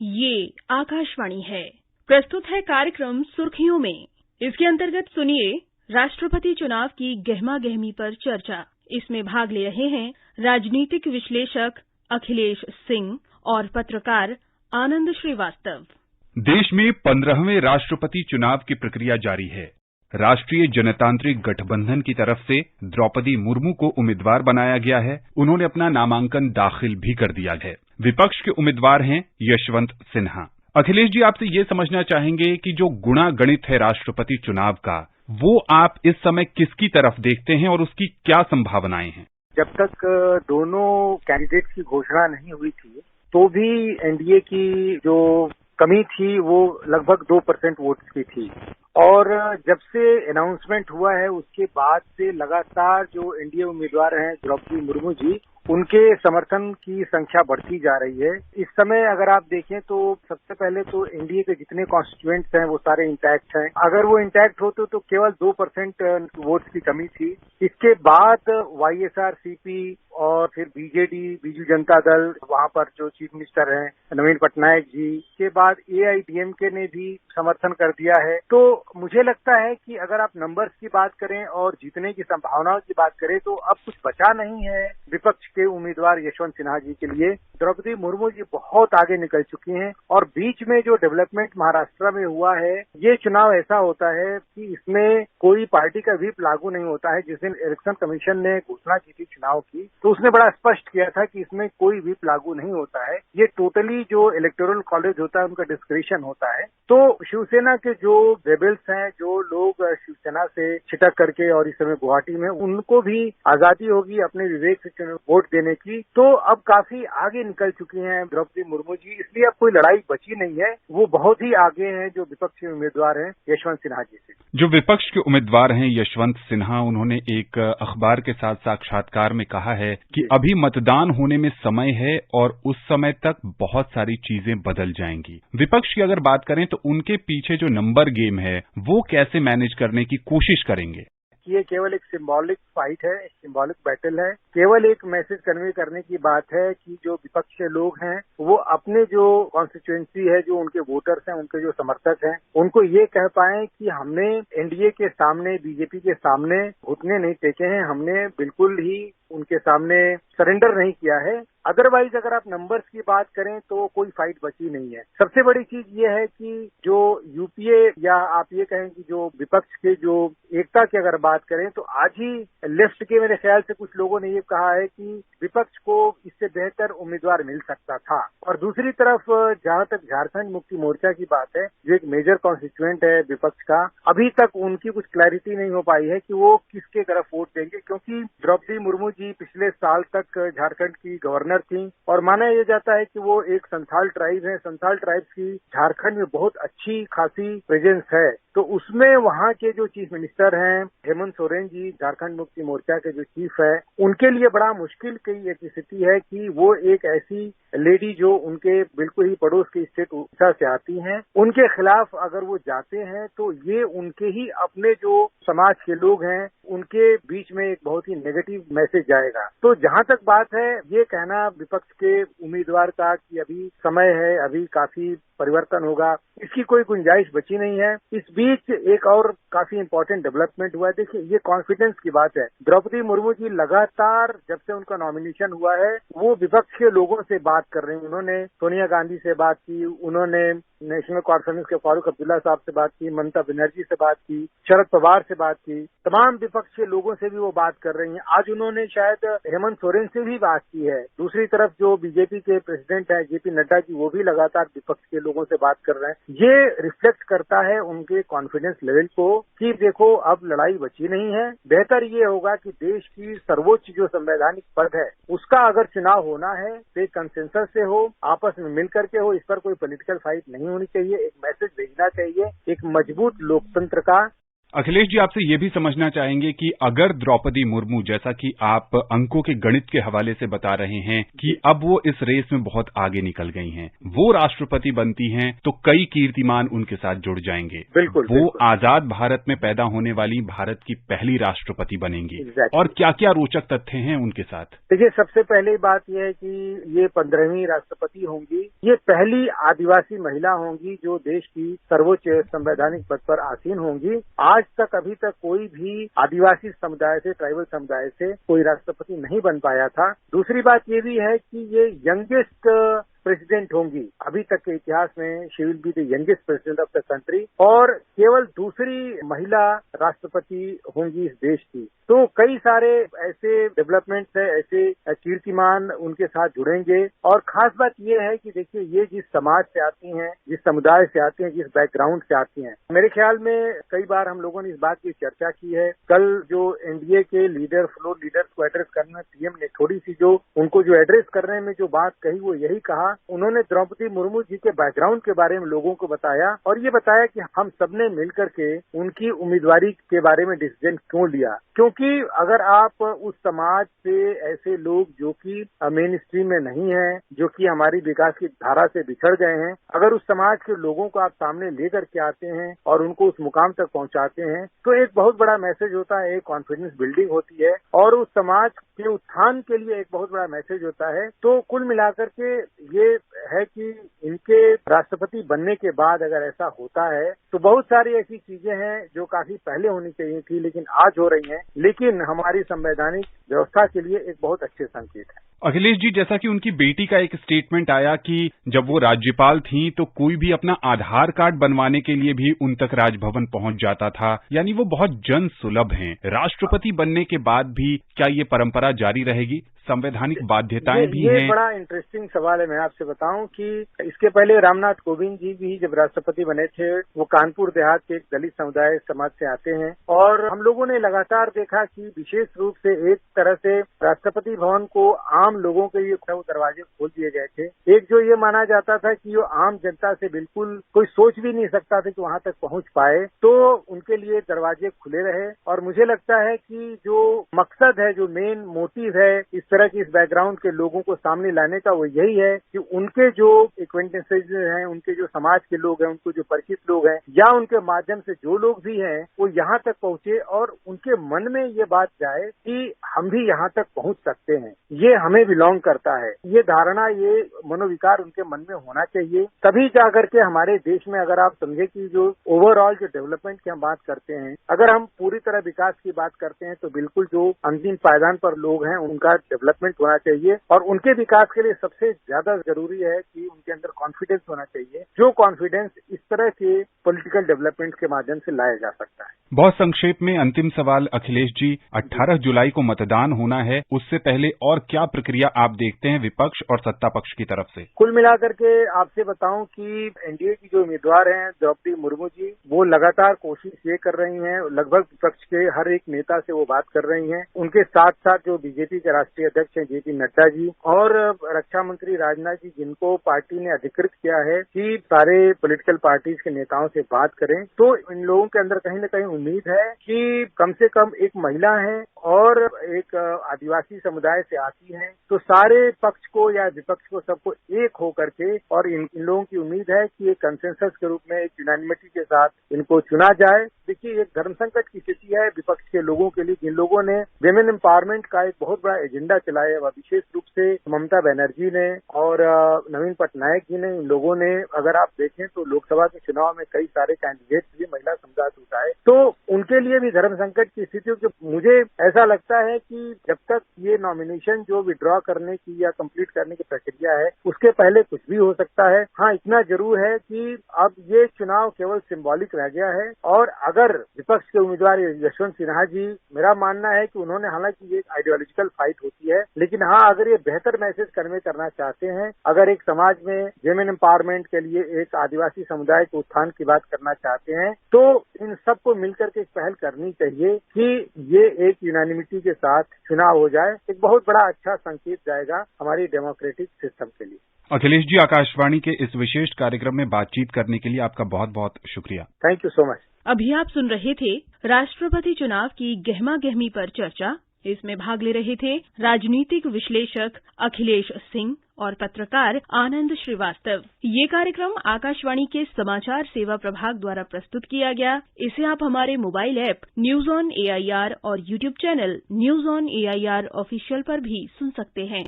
ये आकाशवाणी है। प्रस्तुत है कार्यक्रम सुर्खियों में। इसके अंतर्गत सुनिए राष्ट्रपति चुनाव की गहमागहमी पर चर्चा। इसमें भाग ले रहे हैं राजनीतिक विश्लेषक अखिलेश सिंह और पत्रकार आनंद श्रीवास्तव। देश में 15वें राष्ट्रपति चुनाव की प्रक्रिया जारी है। राष्ट्रीय जनतांत्रिक गठबंधन की तरफ से द्रौपदी मुर्मू को उम्मीदवार बनाया गया है। उन्होंने अपना नामांकन दाखिल भी कर दिया है। विपक्ष के उम्मीदवार हैं यशवंत सिन्हा। अखिलेश जी, आपसे ये समझना चाहेंगे कि जो गुणा गणित है राष्ट्रपति चुनाव का, वो आप इस समय किसकी तरफ देखते हैं और उसकी क्या संभावनाएं हैं? जब तक दोनों कैंडिडेट की घोषणा नहीं हुई थी तो भी एनडीए की जो कमी थी वो लगभग 2% वोट्स की थी, और जब से अनाउंसमेंट हुआ है उसके बाद से लगातार जो एनडीए उम्मीदवार हैं द्रौपदी मुर्मू जी, उनके समर्थन की संख्या बढ़ती जा रही है। इस समय अगर आप देखें तो सबसे पहले तो एनडीए के जितने कॉन्स्टिट्यूएंट्स हैं वो सारे इंटैक्ट हैं। अगर वो इंटैक्ट होते तो केवल 2% वोट्स की कमी थी। इसके बाद वाईएसआरसीपी और फिर बीजेडी, बीजू जनता दल, वहां पर जो चीफ मिनिस्टर हैं नवीन पटनायक जी, के बाद एआईडीएमके ने भी समर्थन कर दिया है। तो मुझे लगता है कि अगर आप नंबर्स की बात करें और जीतने की संभावनाओं की बात करें तो अब कुछ बचा नहीं है विपक्ष के उम्मीदवार यशवंत सिन्हा जी के लिए। द्रौपदी मुर्मू जी बहुत आगे निकल चुकी हैं, और बीच में जो डेवलपमेंट महाराष्ट्र में हुआ है, ये चुनाव ऐसा होता है कि इसमें कोई पार्टी का व्हिप लागू नहीं होता है। जिस दिन इलेक्शन कमीशन ने घोषणा की थी चुनाव की, तो उसने बड़ा स्पष्ट किया था कि इसमें कोई व्हिप लागू नहीं होता है। ये टोटली जो इलेक्टोरल कॉलेज होता है उनका डिस्क्रिशन होता है। तो शिवसेना के जो रेबल्स हैं, जो लोग शिवसेना से छिटक करके और इस समय गुवाहाटी में, उनको भी आजादी होगी अपने विवेक से वोट देने की। तो अब काफी आगे निकल चुकी हैं द्रौपदी मुर्मू जी, इसलिए अब कोई लड़ाई बची नहीं है। वो बहुत ही आगे हैं जो विपक्ष के उम्मीदवार हैं यशवंत सिन्हा जी से। जो विपक्ष के उम्मीदवार हैं यशवंत सिन्हा, उन्होंने एक अखबार के साथ साक्षात्कार में कहा है कि अभी मतदान होने में समय है और उस समय तक बहुत सारी चीजें बदल जाएंगी। विपक्ष की अगर बात करें तो उनके पीछे जो नंबर गेम है वो कैसे मैनेज करने की कोशिश करेंगे? ये केवल एक सिंबॉलिक फाइट है, एक सिंबॉलिक बैटल है। केवल एक मैसेज कन्वे करने की बात है कि जो विपक्ष के लोग हैं वो अपने जो कॉन्स्टिट्यूएंसी है, जो उनके वोटर्स हैं, उनके जो समर्थक हैं, उनको ये कह पाए कि हमने एनडीए के सामने, बीजेपी के सामने घुटने नहीं टेके हैं, हमने बिल्कुल ही उनके सामने सरेंडर नहीं किया है। अदरवाइज अगर आप नंबर्स की बात करें तो कोई फाइट बची नहीं है। सबसे बड़ी चीज ये है कि जो यूपीए, या आप ये कहें कि जो विपक्ष के जो एकता की अगर बात करें तो आज ही लेफ्ट के मेरे ख्याल से कुछ लोगों ने ये कहा है कि विपक्ष को इससे बेहतर उम्मीदवार मिल सकता था। और दूसरी तरफ जहां तक झारखंड मुक्ति मोर्चा की बात है, जो एक मेजर कॉन्स्टिट्यूएंट है विपक्ष का, अभी तक उनकी कुछ क्लैरिटी नहीं हो पाई है कि वो किसके तरफ वोट देंगे, क्योंकि द्रौपदी मुर्मू जी पिछले साल तक झारखंड की गवर्नर थी, और माना यह जाता है कि वो एक संथाल ट्राइब है। संथाल ट्राइब्स की झारखंड में बहुत अच्छी खासी प्रेजेंस है। तो उसमें वहाँ के जो चीफ मिनिस्टर हैं हेमंत सोरेन जी, झारखंड मुक्ति मोर्चा के जो चीफ है, उनके लिए बड़ा मुश्किल की एक स्थिति है कि वो एक ऐसी लेडी जो उनके बिल्कुल ही पड़ोस के स्टेट उड़ीसा से आती हैं, उनके खिलाफ अगर वो जाते हैं तो ये उनके ही अपने जो समाज के लोग हैं उनके बीच में एक बहुत ही नेगेटिव मैसेज जाएगा। तो जहां तक बात है ये कहना विपक्ष के उम्मीदवार का कि अभी समय है, अभी काफी परिवर्तन होगा, इसकी कोई गुंजाइश बची नहीं है। इस बीच एक और काफी इंपॉर्टेंट डेवलपमेंट हुआ है। देखिए, ये कॉन्फिडेंस की बात है। द्रौपदी मुर्मू जी लगातार जब से उनका नॉमिनेशन हुआ है वो विपक्ष के लोगों से बात कर रहे हैं। उन्होंने सोनिया गांधी से बात की, उन्होंने नेशनल कॉन्फ्रेंस के फारूक अब्दुल्ला साहब से बात की, ममता बनर्जी से बात की, शरद पवार से बात की, तमाम विपक्ष के लोगों से भी वो बात कर रही हैं। आज उन्होंने शायद हेमंत सोरेन से भी बात की है। दूसरी तरफ जो बीजेपी के प्रेसिडेंट है जेपी नड्डा जी, वो भी लगातार विपक्ष के लोगों से बात कर रहे हैं। ये रिफ्लेक्ट करता है उनके कॉन्फिडेंस लेवल को कि देखो अब लड़ाई बची नहीं है। बेहतर ये होगा कि देश की सर्वोच्च जो संवैधानिक पद है उसका अगर चुनाव होना है तो एक कंसेंसस से हो, आपस में मिल करके हो, इस पर कोई पॉलिटिकल फाइट नहीं होनी चाहिए। एक मैसेज भेजना चाहिए एक मजबूत लोकतंत्र का अखिलेश जी, आपसे ये भी समझना चाहेंगे कि अगर द्रौपदी मुर्मू, जैसा कि आप अंकों के गणित के हवाले से बता रहे हैं कि अब वो इस रेस में बहुत आगे निकल गई हैं, वो राष्ट्रपति बनती हैं तो कई कीर्तिमान उनके साथ जुड़ जाएंगे। बिल्कुल, वो बिल्कुल। आजाद भारत में पैदा होने वाली भारत की पहली राष्ट्रपति बनेंगी। Exactly. और क्या क्या रोचक तथ्य हैं उनके साथ? देखिए, सबसे पहले बात यह है कि ये 15वीं राष्ट्रपति होंगी। ये पहली आदिवासी महिला होंगी जो देश की सर्वोच्च संवैधानिक पद पर आसीन होंगी। आज तक अभी तक कोई भी आदिवासी समुदाय से, ट्राइबल समुदाय से कोई राष्ट्रपति नहीं बन पाया था। दूसरी बात ये भी है कि ये यंगेस्ट प्रेसिडेंट होंगी अभी तक के इतिहास में। She will be the youngest president of the country और केवल दूसरी महिला राष्ट्रपति होंगी इस देश की। तो कई सारे ऐसे डेवलपमेंट्स है, ऐसे कीर्तिमान उनके साथ जुड़ेंगे। और खास बात ये है कि देखिए, ये जिस समाज से आती हैं, जिस समुदाय से आती हैं, जिस बैकग्राउंड से आती हैं, मेरे ख्याल में कई बार हम लोगों ने इस बात की चर्चा की है। कल जो एनडीए के लीडर, फ्लोर लीडर्स को एड्रेस करने में पीएम ने थोड़ी सी जो उनको जो एड्रेस करने में जो बात कही, वो यही कहा, उन्होंने द्रौपदी मुर्मू जी के बैकग्राउंड के बारे में लोगों को बताया और ये बताया कि हम सबने मिलकर के उनकी उम्मीदवारी के बारे में डिसीजन क्यों लिया। क्योंकि अगर आप उस समाज से ऐसे लोग जो कि मेन स्ट्रीम में नहीं है, जो कि हमारी विकास की धारा से बिछड़ गए हैं, अगर उस समाज के लोगों को आप सामने लेकर के आते हैं और उनको उस मुकाम तक पहुंचाते हैं, तो एक बहुत बड़ा मैसेज होता है, एक कॉन्फिडेंस बिल्डिंग होती है और उस समाज के उत्थान के लिए एक बहुत बड़ा मैसेज होता है। तो कुल मिलाकर के ये है कि इनके राष्ट्रपति बनने के बाद अगर ऐसा होता है तो बहुत सारी ऐसी चीजें हैं जो काफी पहले होनी चाहिए थी लेकिन आज हो रही हैं, लेकिन हमारी संवैधानिक व्यवस्था के लिए एक बहुत अच्छे संकेत है। अखिलेश जी, जैसा कि उनकी बेटी का एक स्टेटमेंट आया कि जब वो राज्यपाल थी तो कोई भी अपना आधार कार्ड बनवाने के लिए भी उन तक राजभवन पहुंच जाता था, यानी वो बहुत जन सुलभ हैं। राष्ट्रपति बनने के बाद भी क्या ये परंपरा जारी रहेगी? संवैधानिक बाध्यताएं भी हैं। ये बड़ा इंटरेस्टिंग सवाल है। मैं आपसे बताऊं कि इसके पहले रामनाथ कोविंद जी भी जब राष्ट्रपति बने थे, वो कानपुर देहात के एक दलित समुदाय समाज से आते हैं और हम लोगों ने लगातार देखा कि विशेष रूप से एक तरह से राष्ट्रपति भवन को आम लोगों के लिए दरवाजे खोल दिए गए थे। एक जो ये माना जाता था कि वो आम जनता से बिल्कुल कोई सोच भी नहीं सकता था कि वहां तक पहुंच पाए, तो उनके लिए दरवाजे खुले रहे। और मुझे लगता है कि जो मकसद है, जो मेन मोटिव है इस तरह की इस बैकग्राउंड के लोगों को सामने लाने का, वो यही है कि उनके जो एक्वेंटेंसेस हैं, उनके जो समाज के लोग हैं, उनको जो परिचित लोग हैं या उनके माध्यम से जो लोग भी हैं, वो यहाँ तक पहुंचे और उनके मन में ये बात जाए कि हम भी यहाँ तक पहुंच सकते हैं, ये हमें बिलोंग करता है। ये धारणा, ये मनोविकार उनके मन में होना चाहिए। तभी जाकर के हमारे देश में, अगर आप समझे कि जो ओवरऑल जो डेवलपमेंट की हम बात करते हैं, अगर हम पूरी तरह विकास की बात करते हैं तो बिल्कुल जो अंतिम पायदान पर लोग हैं उनका डेवलपमेंट होना चाहिए और उनके विकास के लिए सबसे ज्यादा जरूरी है कि उनके अंदर कॉन्फिडेंस होना चाहिए, जो कॉन्फिडेंस इस तरह के पॉलिटिकल डेवलपमेंट के माध्यम से लाया जा सकता है। बहुत संक्षेप में अंतिम सवाल अखिलेश जी, 18 जुलाई को मतदान होना है, उससे पहले और क्या प्रक्रिया आप देखते हैं विपक्ष और सत्ता पक्ष की तरफ से? कुल मिलाकर के आपसे बताऊं कि एनडीए की जो उम्मीदवार हैं द्रौपदी मुर्मू जी, वो लगातार कोशिश ये कर रही हैं, लगभग विपक्ष के हर एक नेता से वो बात कर रही हैं। उनके साथ साथ जो बीजेपी के राष्ट्रीय अध्यक्ष हैं जेपी नड्डा जी और रक्षा मंत्री राजनाथ जी, जिनको पार्टी ने अधिकृत किया है कि सारे पॉलिटिकल पार्टीज के नेताओं से बात करें, तो इन लोगों के अंदर कहीं न कहीं उम्मीद है कि कम से कम एक महिला है और एक आदिवासी समुदाय से आती है, तो सारे पक्ष को या विपक्ष को सबको एक हो करके, और इन लोगों की उम्मीद है कि एक कंसेंसस के रूप में, एक यूनानिमिटी के साथ इनको चुना जाए। देखिए, एक धर्म संकट की स्थिति है विपक्ष के लोगों के लिए, जिन लोगों ने विमेन एम्पावरमेंट का एक बहुत बड़ा एजेंडा चलाया है, विशेष रूप से ममता बनर्जी ने और नवीन पटनायक जी ने। इन लोगों ने, अगर आप देखें तो लोकसभा के चुनाव में कई सारे कैंडिडेट भी महिला समुदाय से उठाए, तो उनके लिए भी धर्म संकट की स्थिति। मुझे ऐसा लगता है कि जब तक ये नॉमिनेशन जो विड्रॉ करने की या कंप्लीट करने की प्रक्रिया है, उसके पहले कुछ भी हो सकता है। हाँ, इतना जरूर है कि अब ये चुनाव केवल सिंबॉलिक रह गया है और अगर विपक्ष के उम्मीदवार यशवंत सिन्हा जी, मेरा मानना है कि उन्होंने, हालांकि ये आइडियोलॉजिकल फाइट होती है, लेकिन हाँ, अगर ये बेहतर मैसेज कन्वे करना चाहते हैं, अगर एक समाज में विमेन एम्पावरमेंट के लिए एक आदिवासी समुदाय के उत्थान की बात करना चाहते हैं, तो इन सबको मिलकर के एक पहल करनी चाहिए कि ये एक यूनानिमिटी के साथ चुनाव हो जाए। एक बहुत बड़ा अच्छा संकेत जाएगा हमारी डेमोक्रेटिक सिस्टम के लिए। अखिलेश जी, आकाशवाणी के इस विशेष कार्यक्रम में बातचीत करने के लिए आपका बहुत बहुत शुक्रिया। Thank you so much. अभी आप सुन रहे थे राष्ट्रपति चुनाव की गहमा गहमी पर चर्चा। इसमें भाग ले रहे थे राजनीतिक विश्लेषक अखिलेश सिंह और पत्रकार आनंद श्रीवास्तव। ये कार्यक्रम आकाशवाणी के समाचार सेवा प्रभाग द्वारा प्रस्तुत किया गया। इसे आप हमारे mobile app news on AIR और YouTube channel news on AIR official पर भी सुन सकते हैं।